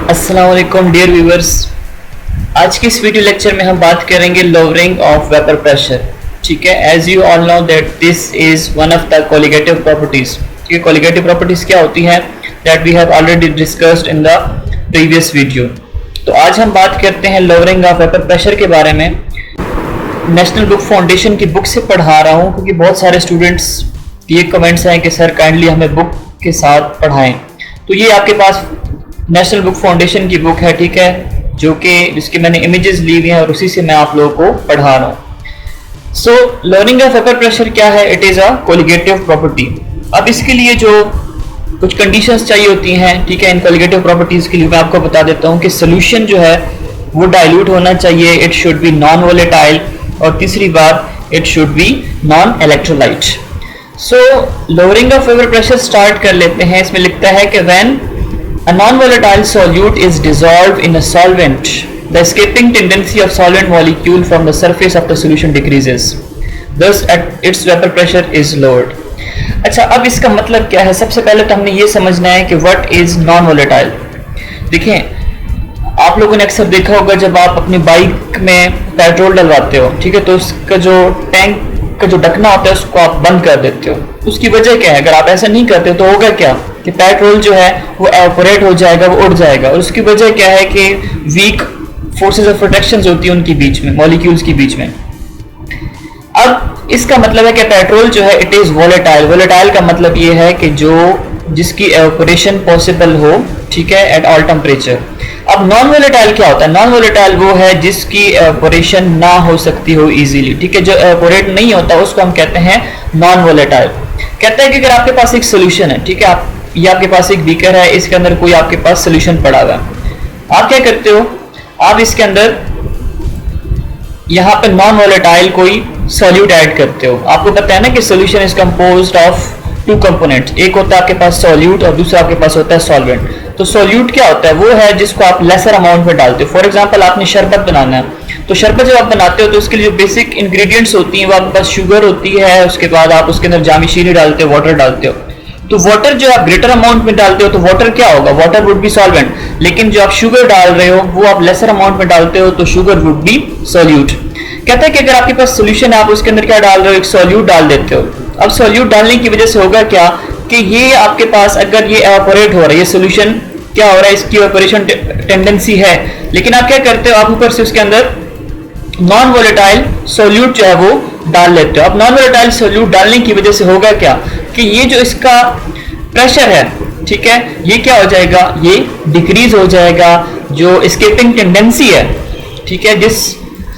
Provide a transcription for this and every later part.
अस्सलाम वालेकुम dear viewers. आज की इस वीडियो लेक्चर में हम बात करेंगे लोअरिंग ऑफ वेपर प्रेशर। ठीक है, as you all know that this is one of the colligative properties. ठीक है, कोलिगेटिव प्रॉपर्टीज क्या होती हैं that we have already discussed in the previous video. तो आज हम बात करते हैं लोअरिंग ऑफ वेपर प्रेशर के बारे में। नेशनल बुक फाउंडेशन की बुक से पढ़ा रहा हूँ क्योंकि बहुत सारे स्टूडेंट्स ये कमेंट्स हैं कि सर काइंडली हमें बुक के साथ पढ़ाएं। तो ये आपके पास नेशनल बुक फाउंडेशन की बुक है, ठीक है, जो कि जिसकी मैंने इमेजेस ली हुई हैं और उसी से मैं आप लोगों को पढ़ा रहा हूँ। So learning of vapour pressure क्या है? It is a colligative property. अब इसके लिए जो कुछ कंडीशंस चाहिए होती हैं, ठीक है, इन कोलिगेटिव प्रॉपर्टीज के लिए मैं आपको बता देता हूँ कि सोल्यूशन जो है वो डाइल्यूट होना चाहिए, it should be non volatile, और तीसरी बात it should be non electrolyte. So lowering of vapour pressure start कर लेते हैं। इसमें लिखता है कि when a non-volatile solute is dissolved in a solvent, the escaping tendency of solvent molecule from the surface of the solution decreases, thus at its vapor pressure is lowered। अच्छा, अब इसका मतलब क्या है? सबसे पहले तो हमने ये समझना है कि what is non-volatile। देखिए, आप लोगों ने अक्सर देखा होगा जब आप अपनी बाइक में पेट्रोल डलवाते हो, ठीक है, तो उसका जो टैंक का जो ढकना होता है उसको आप बंद कर देते हो। उसकी वजह क्या है? अगर आप ऐसा नहीं करते तो होगा क्या कि पेट्रोल जो है वो एवपोरेट हो जाएगा, वो उड़ जाएगा। और उसकी वजह क्या है कि वीक फोर्सेस ऑफ प्रोटेक्शन होती है उनके बीच में, मॉलिक्यूल्स के बीच में। अब इसका मतलब है कि पेट्रोल जो है इट इज वोलेटाइल। वोलेटाइल का मतलब ये है कि जो जिसकी एवपोरेशन पॉसिबल हो, ठीक है, एट ऑल टेम्परेचर। अब नॉन वोलेटाइल क्या होता है? नॉन वोलेटाइल वो है जिसकी एवपोरेशन ना हो सकती हो इजीली, ठीक है, जो एवपोरेट नहीं होता उसको हम कहते हैं नॉन वोलेटाइल। कहता है कि अगर आपके पास एक सोल्यूशन है, ठीक है, ये आपके पास एक बीकर है, इसके अंदर कोई आपके पास सोल्यूशन पड़ा हुआ है, आप क्या करते हो? आप इसके अंदर यहाँ पे नॉन वोलेटाइल कोई सॉल्यूट ऐड करते हो। आपको पता है ना कि solution is composed of two components, एक होता है आपके पास सॉल्यूट और दूसरा आपके पास होता है सॉल्वेंट। तो सॉल्यूट क्या होता है? वो है जिसको आप लेसर अमाउंट में डालते हो। फॉर एग्जांपल आपने शरबत बनाना है, तो शरबत जब आप बनाते हो तो उसके लिए जो बेसिक इंग्रेडिएंट्स होती हैं वो आपके पास शुगर होती है, उसके बाद आप उसके अंदर जामी शीनी डालते हो, वाटर डालते हो। तो वाटर जो आप ग्रेटर अमाउंट में डालते हो तो वाटर क्या होगा? Water would be solvent. लेकिन जो आप शुगर डाल रहे हो वो आप लेसर अमाउंट में डालते हो तो शुगर वुड बी सॉल्यूट। कहता है कि अगर आपके पास सोल्यूशन है, आप उसके अंदर क्या डाल रहे हो? एक सॉल्यूट डाल देते हो। अब सॉल्यूट डालने की वजह से होगा क्या कि ये आपके पास अगर ये एवापोरेट हो रहा है, ये सोल्यूशन क्या हो रहा है, इसकी एवापोरेशन टेंडेंसी है, लेकिन आप क्या करते हो? आप ऊपर से उसके अंदर नॉन वोलेटाइल सोल्यूट जो है वो डाल लेते हो। अब नॉन वोलेटाइल सोल्यूट डालने की वजह से होगा क्या कि ये जो इसका प्रेशर है, ठीक है, ये क्या हो जाएगा? ये डिक्रीज हो जाएगा। जो एस्केपिंग टेंडेंसी है, ठीक है, जिस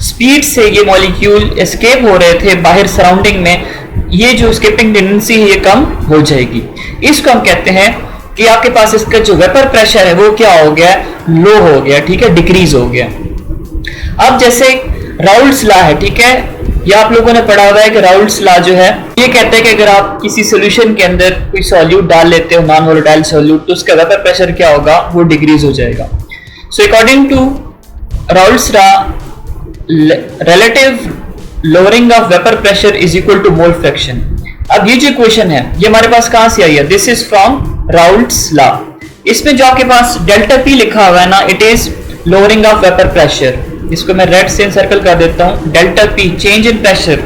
स्पीड से ये मॉलिक्यूल एस्केप हो रहे थे बाहर सराउंडिंग में, ये जो एस्केपिंग टेंडेंसी है ये कम हो जाएगी। इसको हम कहते हैं कि आपके पास इसका जो वेपर प्रेशर है वो क्या हो गया? लो हो गया, ठीक है, डिक्रीज हो गया। अब जैसे राउल्ट्स लॉ है, ठीक है, ये आप लोगों ने पढ़ा हुआ है कि राउल्ट्स लॉ जो है ये कहते हैं कि अगर आप किसी सॉल्यूशन के अंदर कोई सॉल्यूट डाल लेते हो, नॉन वोलेटाइल सॉल्यूट, तो उसका वेपर प्रेशर क्या होगा? वो डिक्रीज हो जाएगा। So according to Raoult's law, relative lowering of vapor pressure is equal to mole fraction। अब ये जो इक्वेशन है ये हमारे पास कहां से आई है? This is from Raoult's law. इसमें जो आपके पास डेल्टा पी लिखा हुआ है ना, it is lowering of vapour pressure. इसको मैं रेड से सर्कल कर देता हूं। Delta P change in pressure,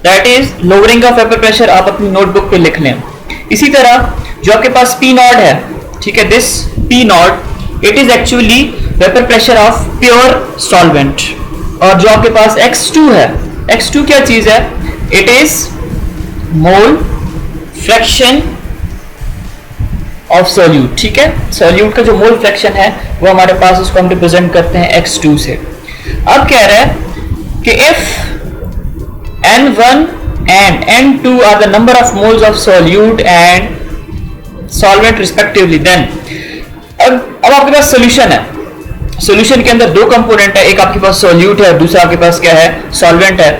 that is lowering of vapour pressure. आप अपनी नोटबुक पे लिख लें। इसी तरह जो आपके पास पी नॉट है, ठीक है, this P not it is actually vapour pressure of pure solvent. और जो आपके पास x2 है, x2 क्या चीज है? It is mole fraction of solute, ठीक है, सॉल्यूट का जो मोल फ्रैक्शन है वो हमारे पास, उसको हम रिप्रेजेंट करते हैं x2 से। अब कह रहा है कि if n1 and n2 are the number of moles of solute and solvent respectively, then अब आपके पास सॉल्यूशन है। सॉल्यूशन के अंदर दो कंपोनेंट है, एक आपके पास सॉल्यूट है और दूसरा आपके पास क्या है? सॉल्वेंट है।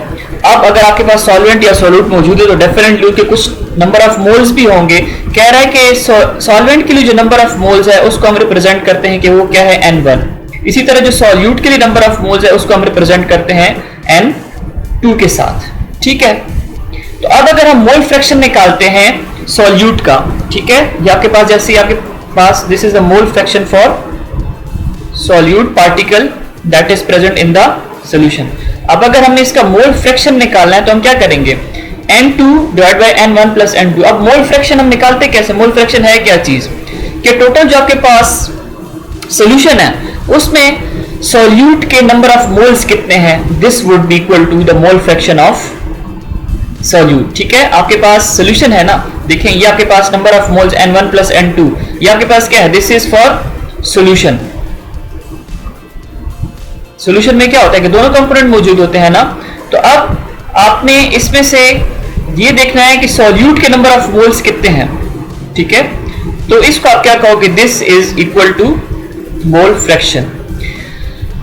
अब अगर आपके पास सॉल्वेंट या सॉल्यूट मौजूद है तो डेफिनेटली उसके कुछ नंबर ऑफ मोल्स भी होंगे। कह रहा है कि सॉल्वेंट के लिए जो नंबर ऑफ मोल्स है उसको हम रिप्रेजेंट करते हैं कि वो क्या है? n1। इसी तरह जो सॉल्यूट के लिए नंबर ऑफ मोल्स है उसको हम रिप्रेजेंट करते हैं n2 के साथ, ठीक है। तो अब अगर हम मोल फ्रैक्शन निकालते हैं सॉल्यूट का, ठीक है, ये आपके पास जैसे आपके पास this is the mole fraction for solute particle that is present in the solution. अब अगर हमें इसका मोल फ्रैक्शन निकालना है तो हम क्या करेंगे, N2 divide by N1 plus N2. अब मोल फ्रैक्शन हम निकालते कैसे? मोल फ्रैक्शन है क्या चीज कि टोटल जो आपके पास सॉल्यूशन है उसमें सॉल्यूट के नंबर ऑफ मोल्स कितने हैं, this would be equal to the mole fraction of solute. ठीक है, आपके पास सॉल्यूशन है ना, देखें ये आपके पास number of moles N1 plus N2, ये आपके पास क्या है, this is for solution. Solution में क्या होता है कि दोनों कंपोनेंट मौजूद होते हैं ना, तो अब आपने इसमें से ये देखना है कि सॉल्यूट के नंबर ऑफ मोल्स कितने हैं. ठीक है, तो इसको आप क्या कहोगे, this is equal to mole fraction.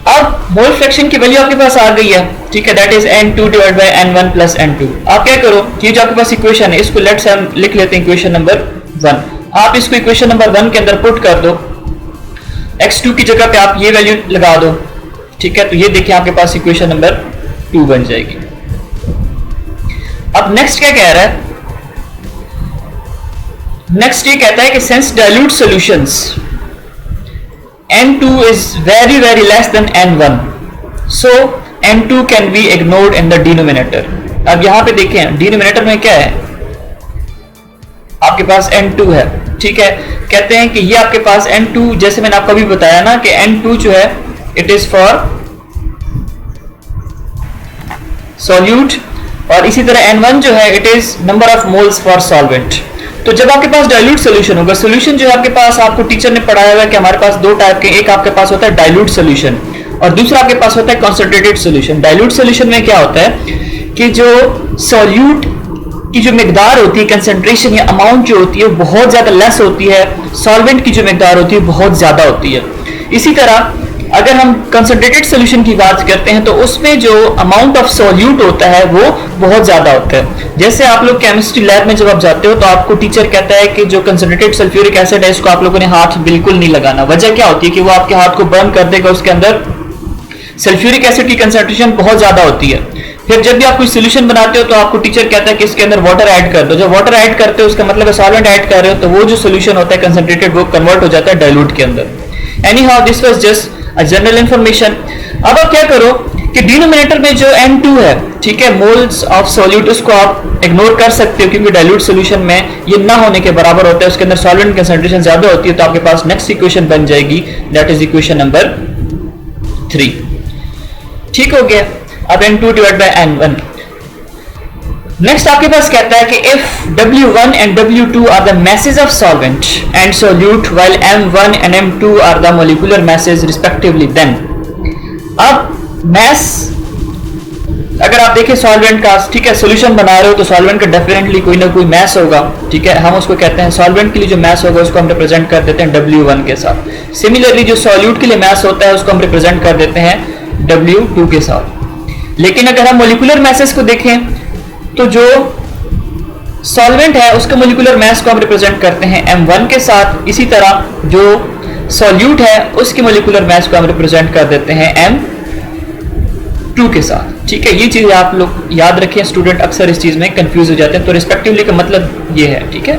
अब मोल फ्रैक्शन की वैल्यू आपके पास आ गई है. ठीक है, that is N2 divide by N1 plus N2. आप क्या करो, ये जो आपके पास इक्वेशन है इसको लेट्स हम लिख लेते हैं इक्वेशन नंबर 1. आप इसको इक्वेशन नंबर 1 के अंदर पुट कर दो, x2 की जगह पे आप ये वैल्यू लगा दो. ठीक है, तो ये देखिए आपके पास इक्वेशन नंबर 2 बन जाएगी. अब नेक्स्ट क्या कह रहा है, नेक्स्ट ये कहता है कि since dilute solutions N2 is very very less than N1, so N2 can be ignored in the denominator. अब यहां पे देखें डिनोमिनेटर में क्या है, आपके पास N2 है. ठीक है, कहते हैं कि ये आपके पास N2, जैसे मैंने आपको अभी बताया ना कि N2 जो है इट इज फॉर सॉल्यूट, और इसी तरह N1 जो है it is number of moles for solvent. तो जब आपके पास डाइल्यूट सॉल्यूशन होगा, सॉल्यूशन जो है आपके पास, आपको टीचर ने पढ़ाया हुआ है कि हमारे पास दो टाइप के, एक आपके पास होता है डाइल्यूट सॉल्यूशन और दूसरा आपके पास होता है कंसंट्रेटेड सॉल्यूशन. डाइल्यूट सॉल्यूशन में क्या होता है कि जो सॉल्यूट की जो मिकदार होती है, कंसंट्रेशन या अमाउंट जो होती है बहुत ज्यादा लेस होती है, सॉल्वेंट की जो मिकदार होती है बहुत ज्यादा होती है. इसी तरह अगर हम कंसंट्रेटेड सॉल्यूशन की बात करते हैं तो उसमें जो अमाउंट ऑफ सॉल्यूट होता है वो बहुत ज्यादा होता है. जैसे आप लोग केमिस्ट्री लैब में जब आप जाते हो तो आपको टीचर कहता है कि जो कंसंट्रेटेड सल्फ्यूरिक एसिड है इसको आप लोगों ने हाथ बिल्कुल नहीं लगाना. वजह क्या होती है कि वो आपके हाथ को बर्न कर देगा, उसके अंदर सल्फ्यूरिक एसिड की कंसंट्रेशन बहुत ज्यादा होती है. फिर जब भी आप कोई सोल्यूशन बनाते हो तो आपको टीचर कहता है कि इसके अंदर वाटर ऐड कर दो. जब वाटर ऐड करते हो उसका मतलब है सॉल्वेंट ऐड कर रहे हो, तो वो जो सोल्यूशन होता है कंसंट्रेटेड वो कन्वर्ट हो जाता है डाइल्यूट के अंदर. Any how this was just general information. अब आप क्या करो कि डिनोमिनेटर में जो N2 है, ठीक है, मोल्स ऑफ सॉल्यूट, उसको आप इग्नोर कर सकते हो क्योंकि डाइल्यूट सॉल्यूशन में ये ना होने के बराबर होता है, उसके अंदर सॉल्वेंट कंसंट्रेशन ज्यादा होती है. तो आपके पास नेक्स्ट इक्वेशन बन जाएगी, दैट इज इक्वेशन नंबर 3. ठीक हो गया. अब N2 divide by N1. Next आपके पास कहता है कि if W1 and W2 are the masses of solvent and solute while M1 and M2 are the molecular masses respectively, then अब mass अगर आप देखें सॉल्वेंट का, ठीक है, सॉल्यूशन बना रहे हो तो सॉल्वेंट का डेफिनेटली कोई ना कोई मैस होगा. ठीक है, हम उसको कहते हैं सॉल्वेंट के लिए जो मैस होगा उसको हम रिप्रेजेंट कर देते हैं W1 के साथ. सिमिलरली जो सॉल्यूट के लिए मैस होता है उसको हम रिप्रेजेंट कर देते हैं W2 के साथ. लेकिन अगर हम मोलिकुलर मैसेस को देखें तो जो सॉल्वेंट है उसका मोलिकुलर मास को हम रिप्रेजेंट करते हैं M1 के साथ. इसी तरह जो सॉल्यूट है उसके मोलिकुलर मास को हम रिप्रेजेंट कर देते हैं M2 के साथ. ठीक है, ये चीज आप लोग याद रखें, स्टूडेंट अक्सर इस चीज में कंफ्यूज हो जाते हैं. तो रिस्पेक्टिवली का मतलब ये है. ठीक है,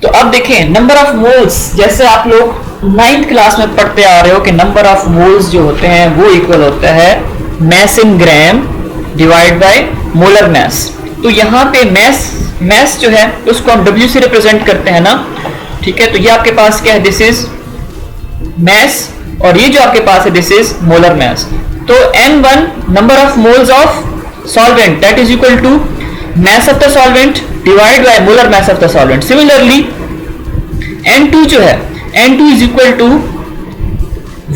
तो अब देखें नंबर ऑफ मोल्स, जैसे आप लोग 9th क्लास में पढ़ते आ रहे हो कि नंबर ऑफ मोल्स जो होते हैं वो इक्वल होता है mass in gram divide by molar mass. तो यहाँ पे मास जो है उसको हम W से रिप्रेजेंट करते हैं ना. ठीक है, तो ये आपके पास क्या है, दिस इज मास, और ये जो आपके पास है दिस इज मोलर मास. तो N1 number of moles of solvent that is equal to mass of the solvent divide by molar mass of the solvent. Similarly N2 जो है, N2 is equal to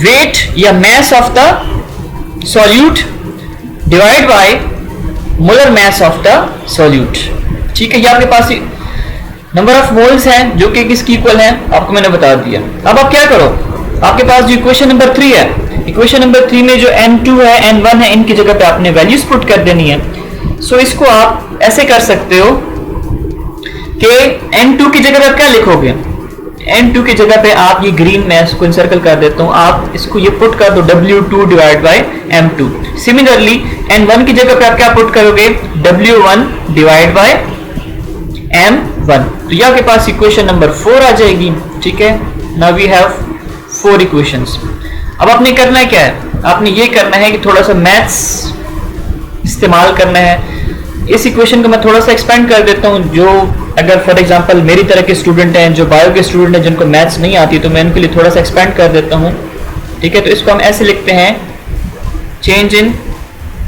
weight या mass of the solute divide by molar mass of the solute. ठीक है, ये आपके पास number of moles हैं जो कि किसकी इक्वल है आपको मैंने बता दिया. अब आप क्या करो, आपके पास जो इक्वेशन नंबर 3 है, इक्वेशन नंबर 3 में जो N2 है N1 है इनकी जगह पे आपने वैल्यूज पुट कर देनी है. सो इसको आप ऐसे कर सकते हो कि N2 की जगह पे आप क्या लिखोगे, N2 की जगह पे आप ये ग्रीन मैं इसको इंसर्कल कर देता हूं, आप इसको ये पुट कर दो W2 divide by M2. Similarly N1 की जगह पे आप क्या पुट करोगे, W1 डिवाइड बाय M1. तो ये आपके पास इक्वेशन नंबर 4 आ जाएगी. ठीक है, नाउ वी हैव 4 इक्वेशंस। अब आपने करना क्या है, आपने ये करना है कि थोड़ा सा मैथ्स इस्तेमाल करना है। इस इक्वेशन को मैं थोड़ा सा एक्सपेंड कर देता हूँ। जो अगर फॉर एग्जांपल मेरी तरह के स्टूडेंट हैं, जो बायो के स्टूडेंट हैं, जिनको मैथ्स नहीं आती, तो मैं उनके लिए थोड़ा सा एक्सपेंड कर देता हूँ। ठीक है, तो इसको हम ऐसे लिखते हैं, change in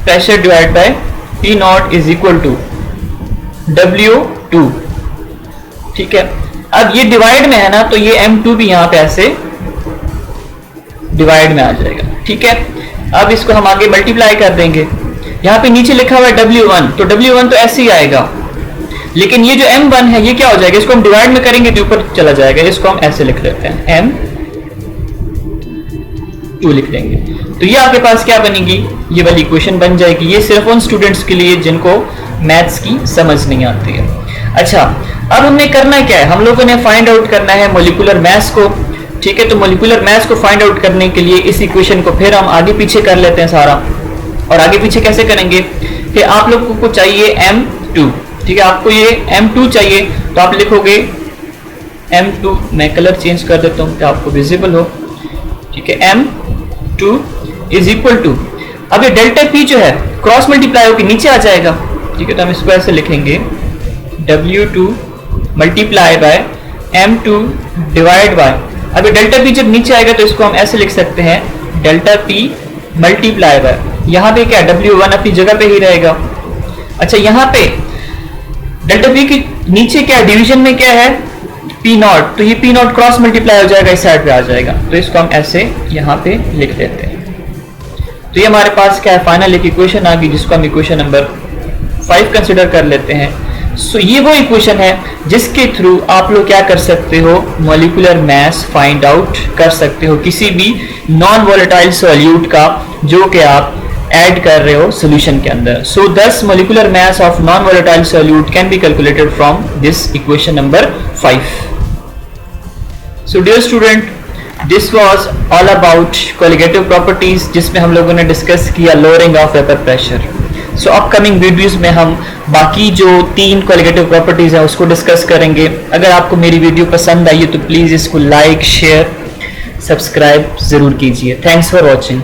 pressure divide by P not is equal to W2। ठीक है, अब ये डिवाइड में है ना, तो ये M2 भी यहाँ पे ऐसे डिवाइड में आ जाएगा। ठीक है, अब इसको हम आगे मल्टीप्लाई कर देंगे। यहाँ पे नीचे लिखा हुआ है W1, तो W1 तो ऐसे ही आएगा, लेकिन ये जो M1 है ये क्या हो जाएगा, इसको हम डिवाइड में करेंगे तो ऊपर चला जाएगा। इसको हम ऐसे लिख लेते हैं, M2 लिख देंगे, तो ये आपके पास क्या बनेगी, ये वाली इक्वेशन बन जाएगी। ये सिर्फ उन स्टूडेंट्स के लिए जिनको मैथ्स की समझ नहीं आती है। अच्छा, अब हमने करना क्या है, हम लोगों ने फाइंड आउट करना है मोलिकुलर मास को। ठीक है, तो मोलिकुलर मास को फाइंड आउट करने के लिए इस इक्वेशन को फिर हम आगे पीछे कर लेते हैं सारा। और आगे पीछे कैसे करेंगे कि आप लोगों को चाहिए M2। ठीक है, आपको ये M2 चाहिए, तो आप लिखोगे M2, मैं कलर चेंज कर देता हूँ कि आपको विजिबल हो। ठीक है, M2 इज इक्वल टू, अब ये डेल्टा P जो है क्रॉस मल्टीप्लाई होकर नीचे आ जाएगा। ठीक है, तो हम इसको ऐसे लिखेंगे, W2 multiply by M2 divide by, अब ये डेल्टा P जब नीचे आएगा तो इसको हम ऐसे लिख सकते हैं, डेल्टा P मल्टीप्लाई बाय, यहाँ पे क्या W1 अपनी जगह पे ही रहेगा। अच्छा, यहाँ पे डेल्टा P के नीचे क्या डिवीजन में क्या है, P नॉट, तो ये P नॉट क्रॉस मल्टीप्लाई हो जाएगा, इस साइड पे आ जाएगा, तो इसको हम ऐसे यहाँ पे लिख देते हैं। तो ये हमारे पास क्या है, फाइनल एक इक्वेशन आ गई, जिसको हम इक्वेशन नंबर 5 कंसिडर कर लेते हैं। सो ये वो इक्वेशन है जिसके थ्रू आप लोग क्या कर सकते हो, मॉलिक्यूलर मास फाइंड आउट कर सकते हो किसी भी नॉन वोलेटाइल सॉल्यूट का जो कि आप ऐड कर रहे हो सॉल्यूशन के अंदर। So thus molecular mass of non volatile solute can be calculated from this equation number 5। So dear student, this was all about colligative properties, जिसमें हम लोगों ने डिस्कस किया lowering of vapour pressure. So upcoming videos में हम बाकी जो 3 colligative properties है उसको डिस्कस करेंगे। अगर आपको मेरी वीडियो पसंद आई है तो प्लीज इसको लाइक, शेयर, सब्सक्राइब जरूर कीजिए। Thanks for watching.